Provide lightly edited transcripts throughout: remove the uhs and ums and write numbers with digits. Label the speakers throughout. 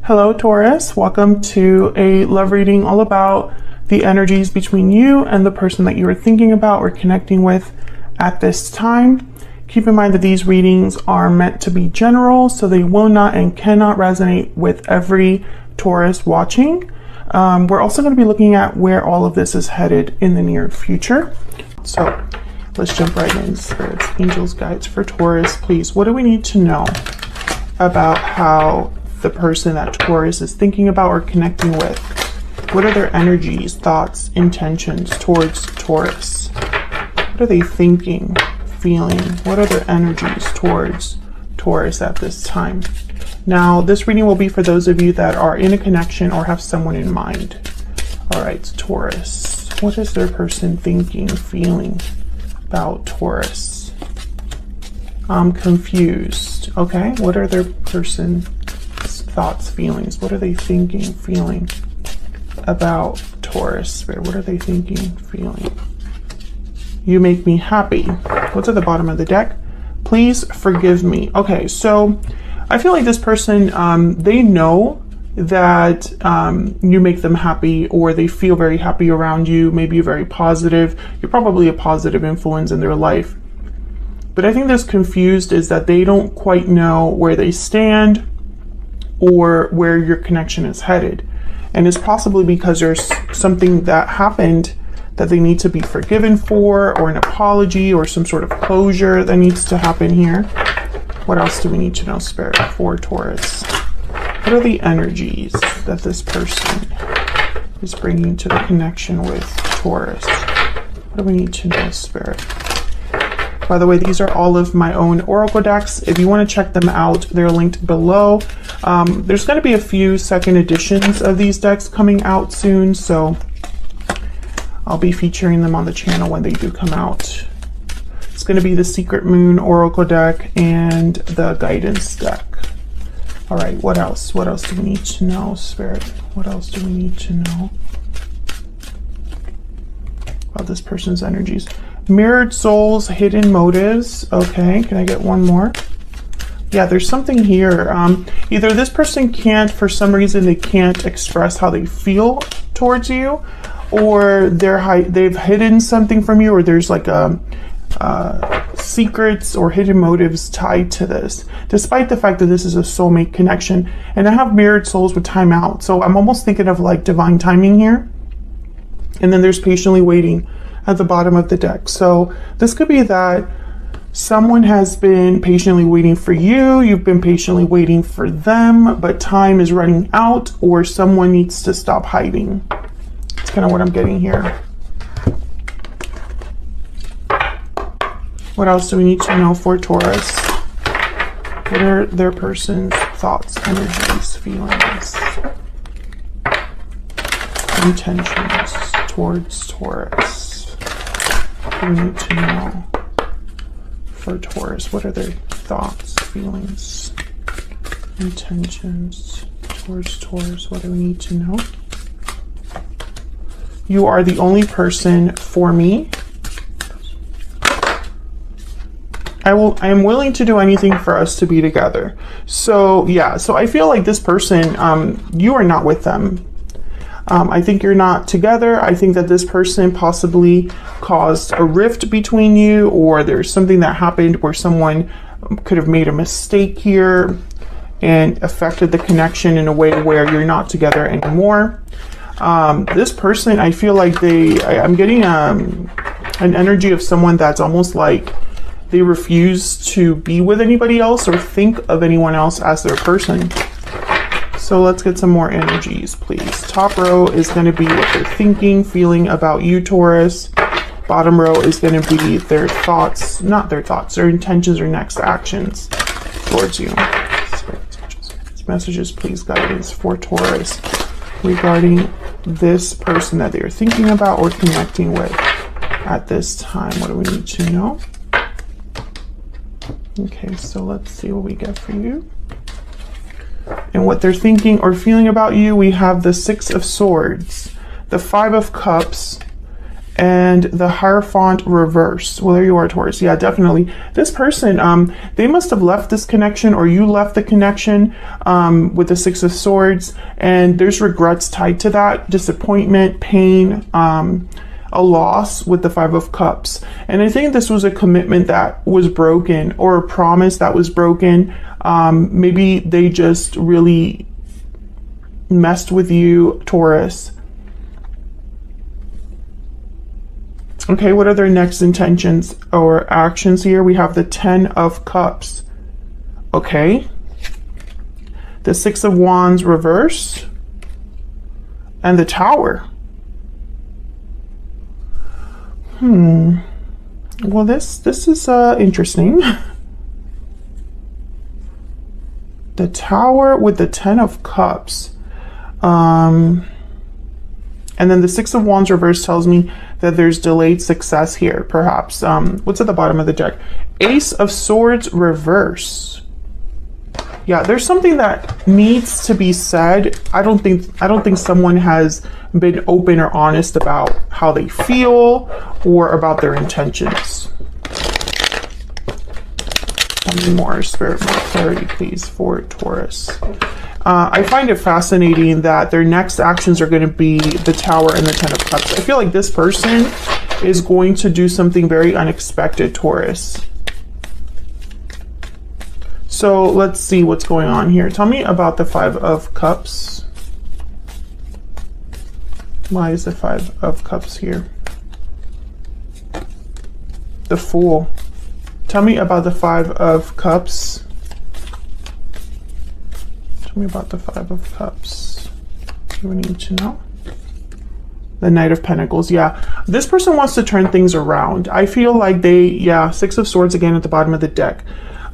Speaker 1: Hello, Taurus. Welcome to a love reading all about the energies between you and the person that you are thinking about or connecting with at this time. Keep in mind that these readings are meant to be general, so they will not and cannot resonate with every Taurus watching. We're also going to be looking at where all of this is headed in the near future. So let's jump right in. Spirits, angels, guides for Taurus, please. What do we need to know about how the person that Taurus is thinking about or connecting with? What are their energies, thoughts, intentions towards Taurus? What are they thinking, feeling? What are their energies towards Taurus at this time? Now, this reading will be for those of you that are in a connection or have someone in mind. All right, Taurus. What is their person thinking, feeling about Taurus? I'm confused. Okay, what are their person's thoughts, feelings? What are they thinking, feeling about Taurus? What are they thinking, feeling? You make me happy. What's at the bottom of the deck? Please forgive me. Okay, so I feel like this person, they know that you make them happy, or they feel very happy around you. Maybe you're very positive. You're probably a positive influence in their life. But I think this confused is that they don't quite know where they stand or where your connection is headed. And it's possibly because there's something that happened that they need to be forgiven for, or an apology, or some sort of closure that needs to happen here. What else do we need to know, Spirit, for Taurus? What are the energies that this person is bringing to the connection with Taurus? What do we need to know, Spirit? By the way, these are all of my own oracle decks. If you want to check them out, they're linked below. There's going to be a few second editions of these decks coming out soon, so I'll be featuring them on the channel when they do come out. It's going to be the Secret Moon oracle deck and the guidance deck. All right, what else? What else do we need to know, Spirit? What else do we need to know about this person's energies? Mirrored souls, hidden motives. Okay, can I get one more? Yeah, there's something here. Either this person can't, for some reason, they can't express how they feel towards you, or they've hidden something from you, or there's like secrets or hidden motives tied to this, despite the fact that this is a soulmate connection. And I have mirrored souls with time out, so I'm almost thinking of like divine timing here. And then there's patiently waiting at the bottom of the deck. So this could be that someone has been patiently waiting for you, you've been patiently waiting for them, but time is running out, or someone needs to stop hiding. That's kind of what I'm getting here. What else do we need to know for Taurus? What are their person's thoughts, energies, feelings, intentions towards Taurus? What do we need to know for Taurus? What are their thoughts, feelings, intentions towards Taurus? What do we need to know? You are the only person for me. I am willing to do anything for us to be together. So yeah, so I feel like this person, you are not with them. I think you're not together. I think that this person possibly caused a rift between you, or there's something that happened where someone could have made a mistake here and affected the connection in a way where you're not together anymore. This person, I feel like I'm getting an energy of someone that's almost like they refuse to be with anybody else or think of anyone else as their person. So let's get some more energies, please. Top row is going to be what they're thinking, feeling about you, Taurus. Bottom row is going to be their thoughts, not their thoughts, their intentions or next actions towards you. Messages, please, guidance for Taurus regarding this person that they are thinking about or connecting with at this time. What do we need to know? Okay, so let's see what we get for you. And what they're thinking or feeling about you, we have the Six of Swords, the Five of Cups, and the Hierophant reverse. Well, there you are, Taurus. Yeah, definitely. This person, they must have left this connection, or you left the connection with the Six of Swords, and there's regrets tied to that, disappointment, pain, a loss with the Five of Cups. And I think this was a commitment that was broken, or a promise that was broken. Maybe they just really messed with you, Taurus. Okay, what are their next intentions or actions here? We have the Ten of Cups. Okay. The Six of Wands reverse. And the Tower. Well, this is interesting. The Tower with the Ten of Cups. And then the Six of Wands reverse tells me that there's delayed success here, perhaps. What's at the bottom of the deck? Ace of Swords reverse. Yeah, there's something that needs to be said. I don't think someone has been open or honest about how they feel or about their intentions. Tell me more, Spirit, more clarity, please, for Taurus. I find it fascinating that their next actions are going to be the Tower and the Ten of Cups. I feel like this person is going to do something very unexpected, Taurus. So let's see what's going on here. Tell me about the Five of Cups. Why is the Five of Cups here? The Fool. Tell me about the Five of Cups. Tell me about the Five of Cups. Do we need to know? The Knight of Pentacles. Yeah, this person wants to turn things around. I feel like Six of Swords again at the bottom of the deck.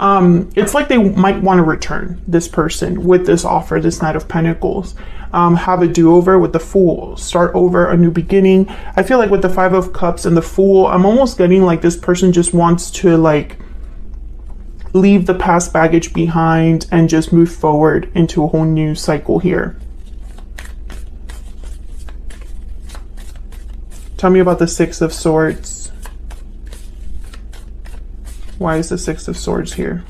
Speaker 1: It's like they might want to return, this person, with this offer, this Knight of Pentacles. Have a do-over with the Fool. Start over, a new beginning. I feel like with the Five of Cups and the Fool, I'm almost getting like this person just wants to like leave the past baggage behind and just move forward into a whole new cycle here. Tell me about the Six of Swords. Why is the Six of Swords here?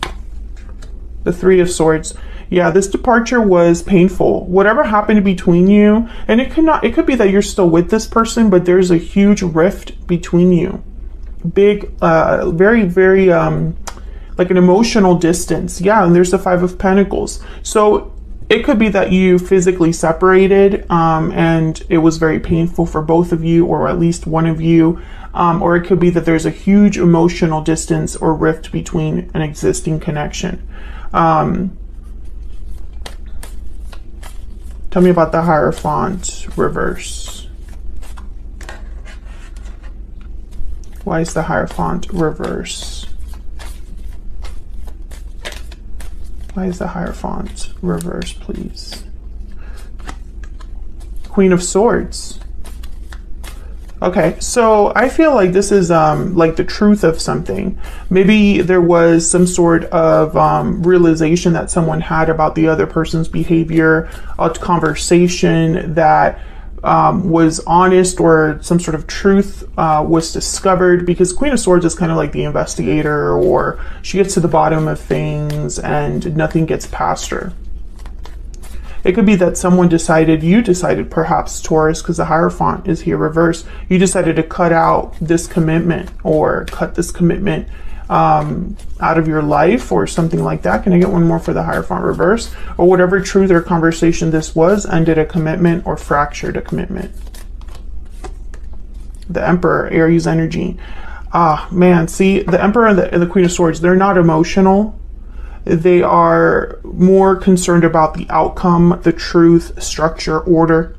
Speaker 1: The Three of Swords. Yeah, this departure was painful. Whatever happened between you, and it could be that you're still with this person, but there's a huge rift between you. Big, very, very, like an emotional distance. Yeah, and there's the Five of Pentacles. So it could be that you physically separated, and it was very painful for both of you, or at least one of you. Or it could be that there's a huge emotional distance or rift between an existing connection. Tell me about the Hierophant reverse. Why is the Hierophant reverse? Why is the Hierophant reverse, please? Queen of Swords. Okay, so I feel like this is like the truth of something. Maybe there was some sort of realization that someone had about the other person's behavior, a conversation that was honest, or some sort of truth was discovered, because Queen of Swords is kind of like the investigator, or she gets to the bottom of things and nothing gets past her. It could be that someone decided, you decided perhaps, Taurus, because the Hierophant is here reverse, you decided to cut out this commitment, or cut this commitment out of your life, or something like that. Can I get one more for the Hierophant reverse? Or whatever truth or conversation this was, ended a commitment or fractured a commitment. The Emperor, Aries energy. Ah, man, see, the Emperor and the Queen of Swords, they're not emotional. They are more concerned about the outcome, the truth, structure, order.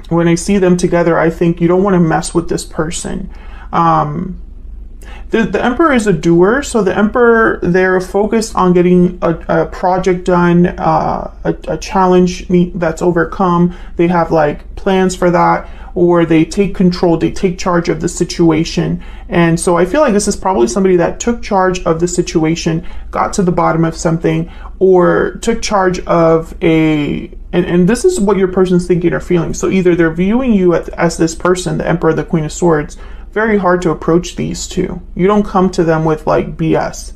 Speaker 1: When I see them together, I think you don't want to mess with this person. The Emperor is a doer, so the Emperor, they're focused on getting a project done, a challenge that's overcome. They have like plans for that, or they take control, they take charge of the situation. And so I feel like this is probably somebody that took charge of the situation, got to the bottom of something, or took charge of and this is what your person's thinking or feeling. So either they're viewing you as this person, the Emperor, the Queen of Swords. Very hard to approach these two. You don't come to them with like BS.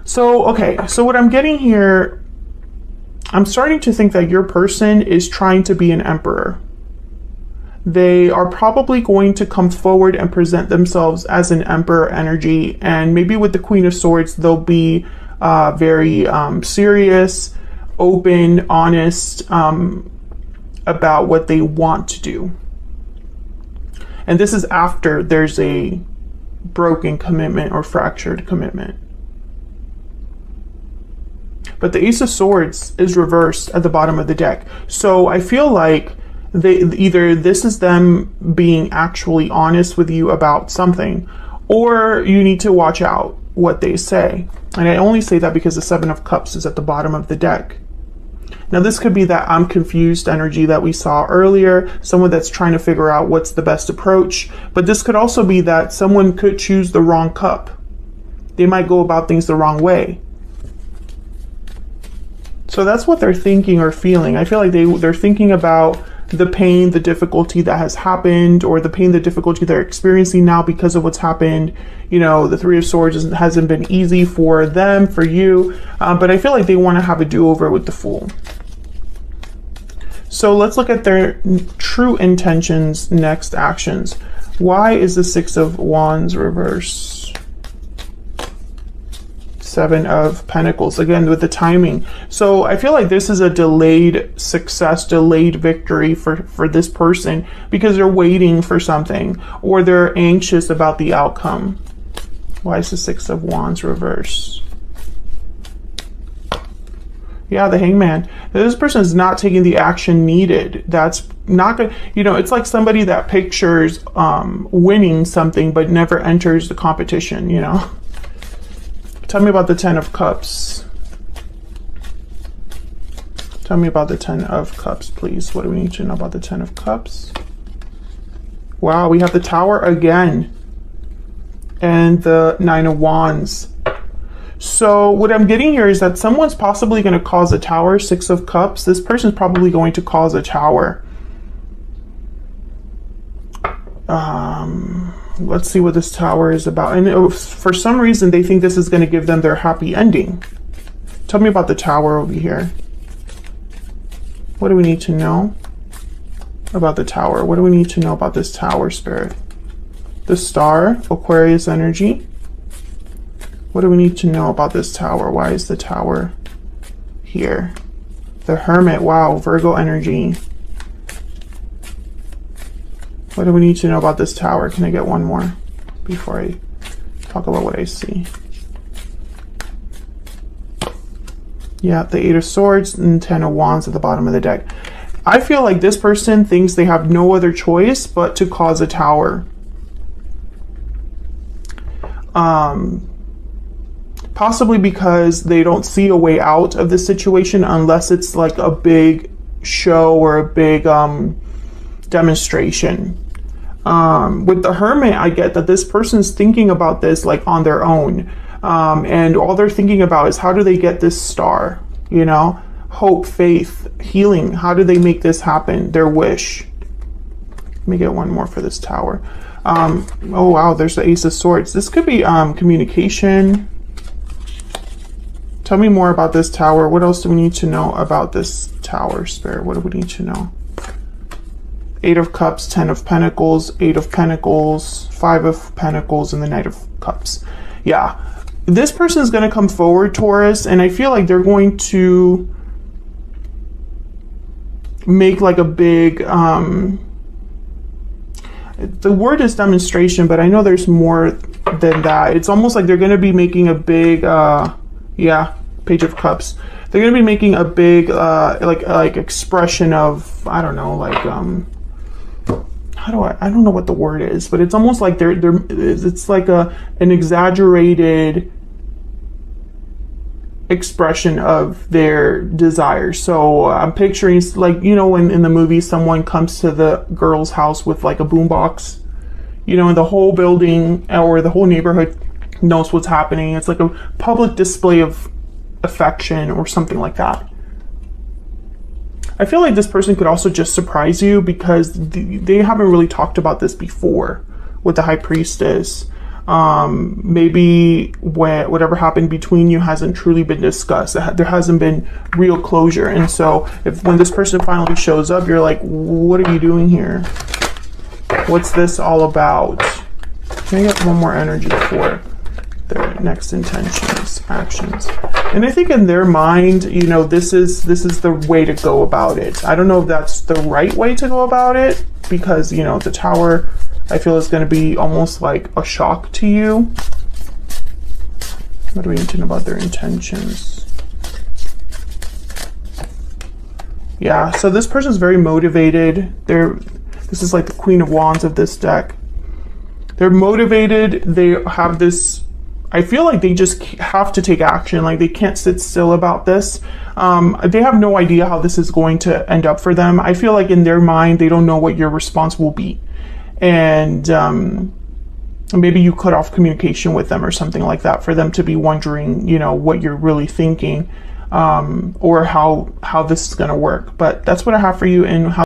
Speaker 1: So, okay, so what I'm getting here, I'm starting to think that your person is trying to be an emperor. They are probably going to come forward and present themselves as an emperor energy. And maybe with the Queen of Swords, they'll be very serious, open, honest about what they want to do. And this is after there's a broken commitment or fractured commitment. But the Ace of Swords is reversed at the bottom of the deck. So I feel like either this is them being actually honest with you about something, or you need to watch out what they say. And I only say that because the Seven of Cups is at the bottom of the deck. Now this could be that I'm confused energy that we saw earlier, someone that's trying to figure out what's the best approach. But this could also be that someone could choose the wrong cup. They might go about things the wrong way. So that's what they're thinking or feeling. I feel like they're thinking about the pain, the difficulty that has happened, or the pain, the difficulty they're experiencing now because of what's happened. You know, the Three of Swords hasn't been easy for them, for you, but I feel like they want to have a do-over with the Fool. So let's look at their true intentions, next actions. Why is the Six of Wands reverse? Seven of Pentacles, again with the timing. So I feel like this is a delayed success, delayed victory for this person, because they're waiting for something or they're anxious about the outcome. Why is the Six of Wands reverse? Yeah, the Hangman. This person is not taking the action needed. That's not good. You know, it's like somebody that pictures winning something but never enters the competition, you know. Tell me about the Ten of Cups. Tell me about the Ten of Cups, please. What do we need to know about the Ten of Cups? Wow, we have the Tower again. And the Nine of Wands. So what I'm getting here is that someone's possibly going to cause a tower. Six of Cups. This person's probably going to cause a tower. Let's see what this tower is about. And for some reason, they think this is going to give them their happy ending. Tell me about the Tower over here. What do we need to know about the Tower? What do we need to know about this Tower, Spirit? The Star, Aquarius energy. What do we need to know about this Tower? Why is the Tower here? The Hermit, wow, Virgo energy. What do we need to know about this Tower? Can I get one more before I talk about what I see? Yeah, the Eight of Swords and Ten of Wands at the bottom of the deck. I feel like this person thinks they have no other choice but to cause a tower. Possibly because they don't see a way out of the situation unless it's like a big show or a big demonstration. With the Hermit, I get that this person's thinking about this like on their own. And all they're thinking about is how do they get this star, you know, hope, faith, healing. How do they make this happen? Their wish. Let me get one more for this Tower. Oh, wow. There's the Ace of Swords. This could be communication. Tell me more about this Tower. What else do we need to know about this Tower, Spirit? What do we need to know? Eight of Cups, Ten of Pentacles, Eight of Pentacles, Five of Pentacles, and the Knight of Cups. Yeah, this person is going to come forward, Taurus, and I feel like they're going to make like a big, the word is demonstration, but I know there's more than that. It's almost like they're going to be making a big, yeah, Page of Cups. They're going to be making a big, like expression of, I don't know, like, I don't know what the word is, but it's almost like it's like an exaggerated expression of their desires. So I'm picturing, like, you know, when in the movie someone comes to the girl's house with like a boombox, you know, and the whole building or the whole neighborhood knows what's happening. It's like a public display of affection or something like that. I feel like this person could also just surprise you because they haven't really talked about this before with the High Priestess. Maybe whatever happened between you hasn't truly been discussed. There hasn't been real closure. And so when this person finally shows up, you're like, what are you doing here? What's this all about? Can I get one more energy for their next intentions, actions? And I think in their mind, you know, this is the way to go about it. I don't know if that's the right way to go about it because, you know, the Tower, I feel, is going to be almost like a shock to you. What do we need to know about their intentions? Yeah, so this person's very motivated. This is like the Queen of Wands of this deck. They're motivated. They have this, I feel like they just have to take action. Like they can't sit still about this. They have no idea how this is going to end up for them. I feel like in their mind, they don't know what your response will be. And maybe you cut off communication with them or something like that for them to be wondering, you know, what you're really thinking, or how this is going to work. But that's what I have for you and how